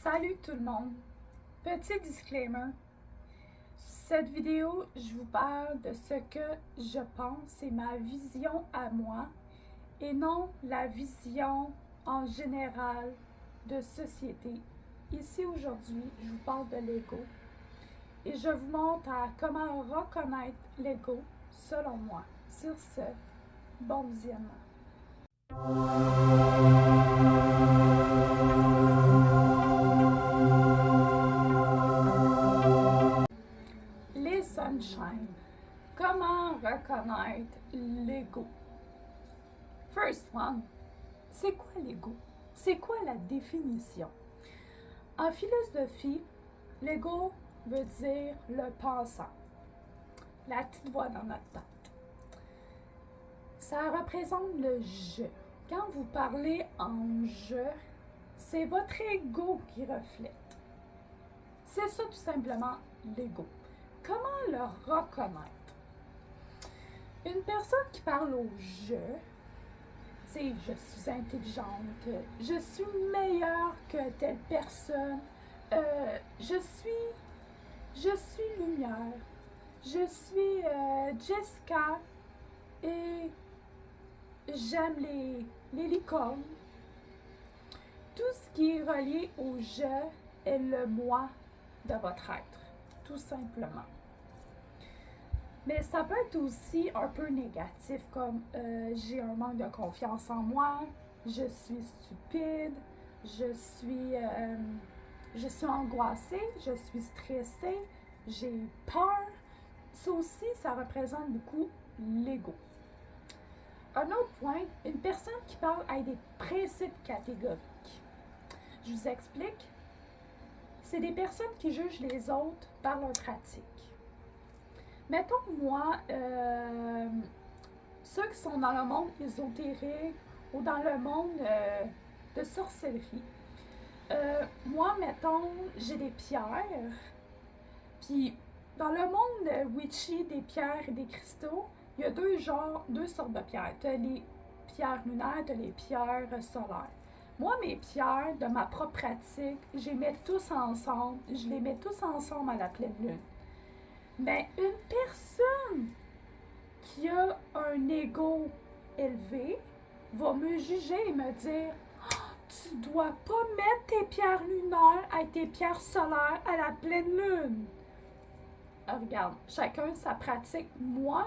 Salut tout le monde! Petit disclaimer. Cette vidéo, je vous parle de ce que je pense, c'est ma vision à moi et non la vision en général de société. Ici aujourd'hui, je vous parle de l'ego et je vous montre à comment reconnaître l'ego selon moi. Sur ce, bon visionnement. Les sunshine. Comment reconnaître l'ego? First one, c'est quoi l'ego? C'est quoi la définition? En philosophie, l'ego veut dire le pensant, la petite voix dans notre tête. Ça représente le je. Quand vous parlez en je, c'est votre ego qui reflète. C'est ça tout simplement l'ego. Comment le reconnaître? Une personne qui parle au je, c'est je suis intelligente, je suis meilleure que telle personne, je suis lumière, je suis Jessica et j'aime les licornes. Tout ce qui est relié au je est le moi de votre être, tout simplement. Mais ça peut être aussi un peu négatif, comme j'ai un manque de confiance en moi, je suis stupide, je suis angoissée, je suis stressée, j'ai peur. Ça aussi, ça représente beaucoup l'ego. Un autre point, une personne qui parle avec des principes catégoriques. Je vous explique. C'est des personnes qui jugent les autres par leurs pratiques. Mettons, moi, ceux qui sont dans le monde ésotérique ou dans le monde de sorcellerie. Moi, mettons, j'ai des pierres. Puis, dans le monde witchy des pierres et des cristaux, il y a deux sortes de pierres. Tu as les pierres lunaires, tu as les pierres solaires. Moi, mes pierres, de ma propre pratique, je les mets tous ensemble. Je les mets tous ensemble à la pleine lune. Mais une personne qui a un ego élevé va me juger et me dire « Tu dois pas mettre tes pierres lunaires avec tes pierres solaires à la pleine lune. » Regarde, chacun sa pratique. Moi,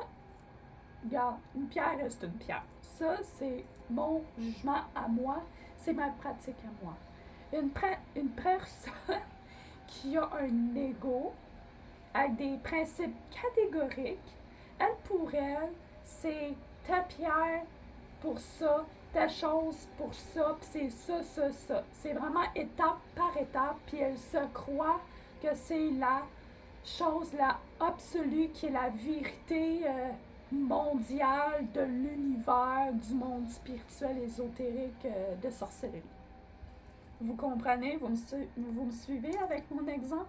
regarde, une pierre reste une pierre. Ça, c'est mon jugement à moi. C'est ma pratique à moi. Une personne qui a un ego avec des principes catégoriques, elle pour elle, c'est ta pierre pour ça, ta chose pour ça, puis c'est ça. C'est vraiment étape par étape, puis elle se croit que c'est la chose la absolue qui est la vérité mondiale de l'univers, du monde spirituel, ésotérique, de sorcellerie. Vous comprenez? Vous me suivez avec mon exemple?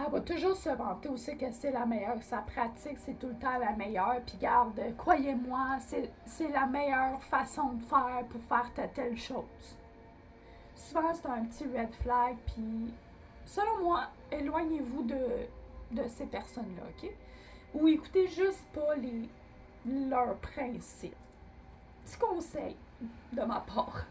Elle va toujours se vanter aussi que c'est la meilleure, sa pratique, c'est tout le temps la meilleure. Puis garde, croyez-moi, c'est la meilleure façon de faire pour faire telle chose. Souvent, c'est un petit red flag, puis selon moi, éloignez-vous de ces personnes-là, OK? Ou écoutez juste pas leurs principes. Petit conseil de ma part.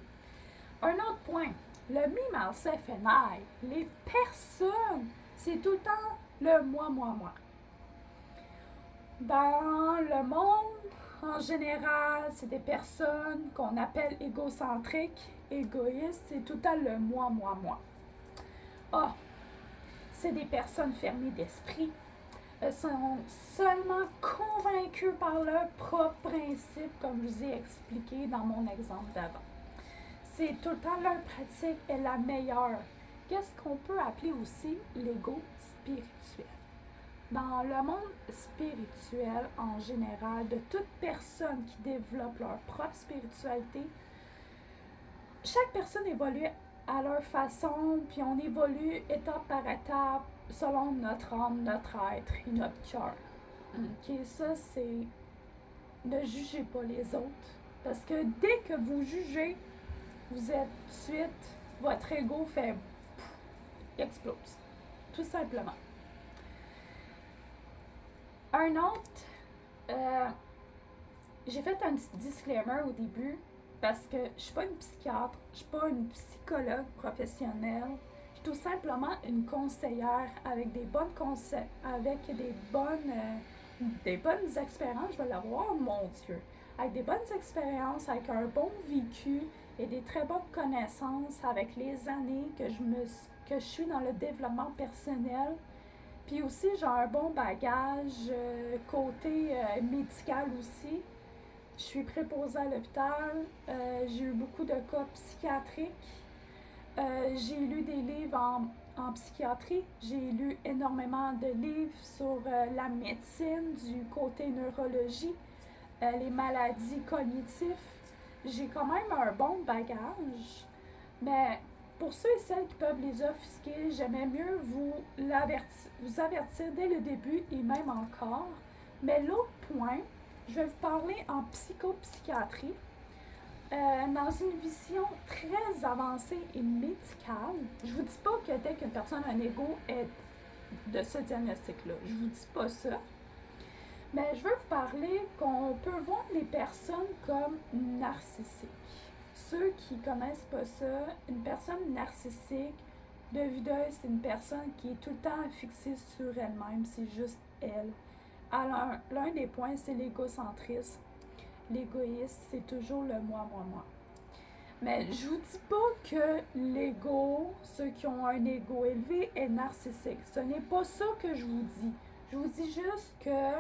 Un autre point, le me, myself and I, les personnes, c'est tout le temps le moi. Dans le monde, en général, c'est des personnes qu'on appelle égocentriques, égoïstes, c'est tout le temps le moi. Ah, c'est des personnes fermées d'esprit. Elles sont seulement convaincues par leurs propres principes, comme je vous ai expliqué dans mon exemple d'avant. C'est tout le temps leur pratique est la meilleure. Qu'est-ce qu'on peut appeler aussi l'ego spirituel? Dans le monde spirituel en général, de toute personne qui développe leur propre spiritualité, chaque personne évolue à leur façon, puis on évolue étape par étape selon notre âme, notre être et notre cœur. Ok, ça c'est ne jugez pas les autres, parce que dès que vous jugez, vous êtes tout de suite votre ego fait il explose. Tout simplement. Un autre, j'ai fait un petit disclaimer au début parce que je suis pas une psychiatre, je suis pas une psychologue professionnelle. Je suis tout simplement une conseillère avec des bonnes conseils, avec des bonnes expériences, je vais l'avoir, mon Dieu, avec des bonnes expériences, avec un bon vécu et des très bonnes connaissances avec les années que je suis dans le développement personnel. Puis aussi, j'ai un bon bagage côté médical aussi. Je suis préposée à l'hôpital. J'ai eu beaucoup de cas psychiatriques. J'ai lu des livres en psychiatrie. J'ai lu énormément de livres sur la médecine, du côté neurologie, les maladies cognitives. J'ai quand même un bon bagage. Mais pour ceux et celles qui peuvent les offusquer, j'aimais mieux vous avertir dès le début et même encore. Mais l'autre point, je vais vous parler en psychopsychiatrie, dans une vision très avancée et médicale. Je vous dis pas que dès qu'une personne a un ego est de ce diagnostic-là. Je vous dis pas ça. Mais je veux vous parler qu'on peut voir les personnes comme narcissiques. Ceux qui connaissent pas ça, une personne narcissique, de vue d'œil, c'est une personne qui est tout le temps fixée sur elle-même, c'est juste elle. Alors, l'un des points, c'est l'égocentrisme. L'égoïsme, c'est toujours le moi, moi, moi. Mais je vous dis pas que l'ego, ceux qui ont un ego élevé, est narcissique. Ce n'est pas ça que je vous dis. Je vous dis juste que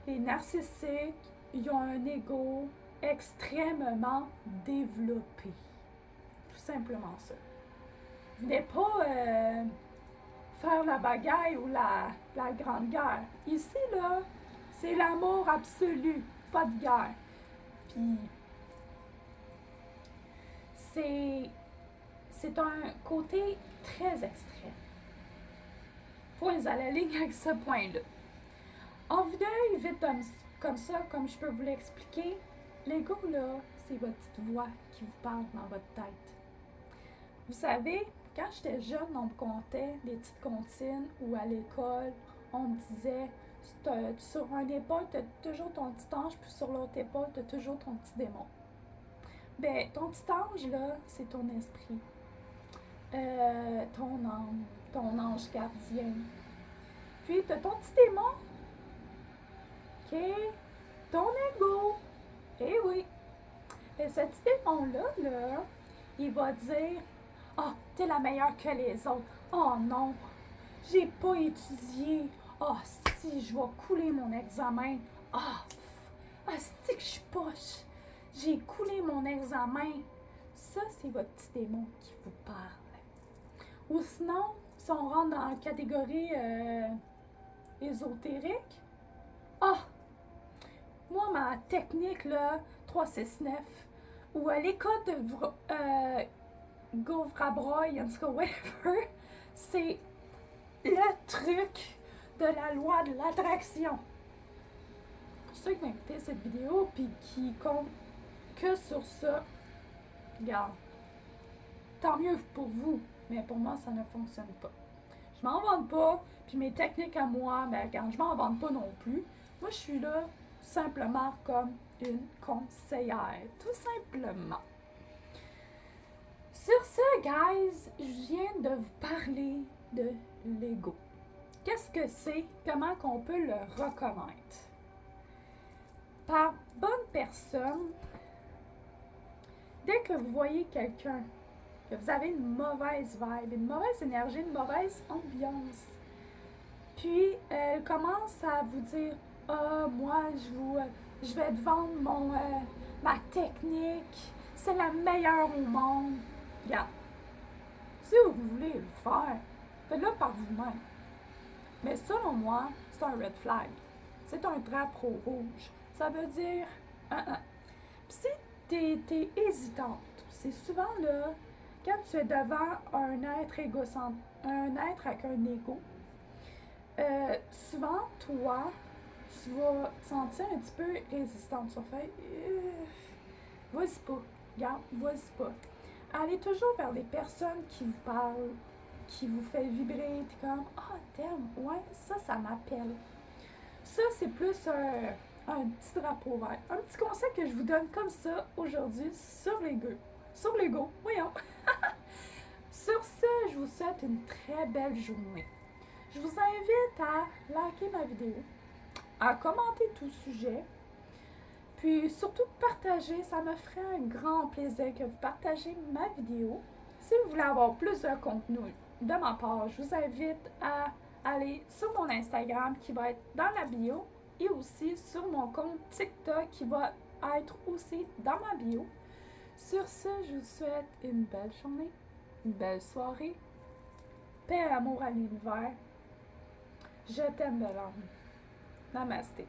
les narcissiques, ils ont un ego extrêmement développé. Tout simplement ça. Venez pas faire la bagaille ou la grande guerre. Ici, là, c'est l'amour absolu, pas de guerre. Puis, c'est un côté très extrême. Point à la ligne avec ce point-là. En vue d'œil, vite comme ça, comme je peux vous l'expliquer, l'ego, là, c'est votre petite voix qui vous parle dans votre tête. Vous savez, quand j'étais jeune, on me contait des petites comptines ou à l'école, on me disait sur une épaule, tu as toujours ton petit ange, puis sur l'autre épaule, tu as toujours ton petit démon. Ben, ton petit ange, là, c'est ton esprit. Ton âme, ton ange gardien. Puis, tu as ton petit démon, OK? Ton ego. Eh oui. Et ce petit démon-là, là, il va dire « Ah, t'es la meilleure que les autres. Oh non, j'ai pas étudié. Ah, si, je vais couler mon examen. Ah, c'est que je suis poche. J'ai coulé mon examen. » Ça, c'est votre petit démon qui vous parle. Ou sinon, si on rentre dans la catégorie ésotérique, moi, ma technique, là, 369, ou à l'école de Govrabroi, en tout cas, whatever, c'est le truc de la loi de l'attraction. Pour ceux qui ont écouté cette vidéo puis qui comptent que sur ça, regarde, tant mieux pour vous, mais pour moi, ça ne fonctionne pas. Je m'en vante pas, puis mes techniques à moi, ben regarde, je m'en vante pas non plus. Moi, je suis là simplement comme une conseillère, tout simplement. Sur ce, guys, je viens de vous parler de l'ego. Qu'est-ce que c'est? Comment qu'on peut le reconnaître? Par bonne personne, dès que vous voyez quelqu'un, que vous avez une mauvaise vibe, une mauvaise énergie, une mauvaise ambiance, puis elle commence à vous dire « Ah, moi, je vais te vendre ma technique, c'est la meilleure au monde. » Regarde, si vous voulez le faire, faites-le par vous-même. Mais selon moi, c'est un red flag. C'est un drapeau rouge. Ça veut dire Puis si t'es hésitante, c'est souvent là, quand tu es devant un être égocentrique, un être avec un ego, souvent, toi, tu vas te sentir un petit peu résistante. Tu vas faire vas-y pas, regarde, vas-y pas. allez toujours vers les personnes qui vous parlent, qui vous fait vibrer, puis comme « Ah, t'aimes, ouais, ça m'appelle. » Ça, c'est plus un petit drapeau vert. Un petit conseil que je vous donne comme ça aujourd'hui sur l'ego. Sur l'ego, voyons. Sur ce, je vous souhaite une très belle journée. Je vous invite à liker ma vidéo, à commenter tout sujet, puis surtout partager. Ça me ferait un grand plaisir que vous partagez ma vidéo. Si vous voulez avoir plus de contenu de ma part, je vous invite à aller sur mon Instagram qui va être dans la bio et aussi sur mon compte TikTok qui va être aussi dans ma bio. Sur ce, je vous souhaite une belle journée, une belle soirée, paix et amour à l'univers. Je t'aime, belle âme. Namasté.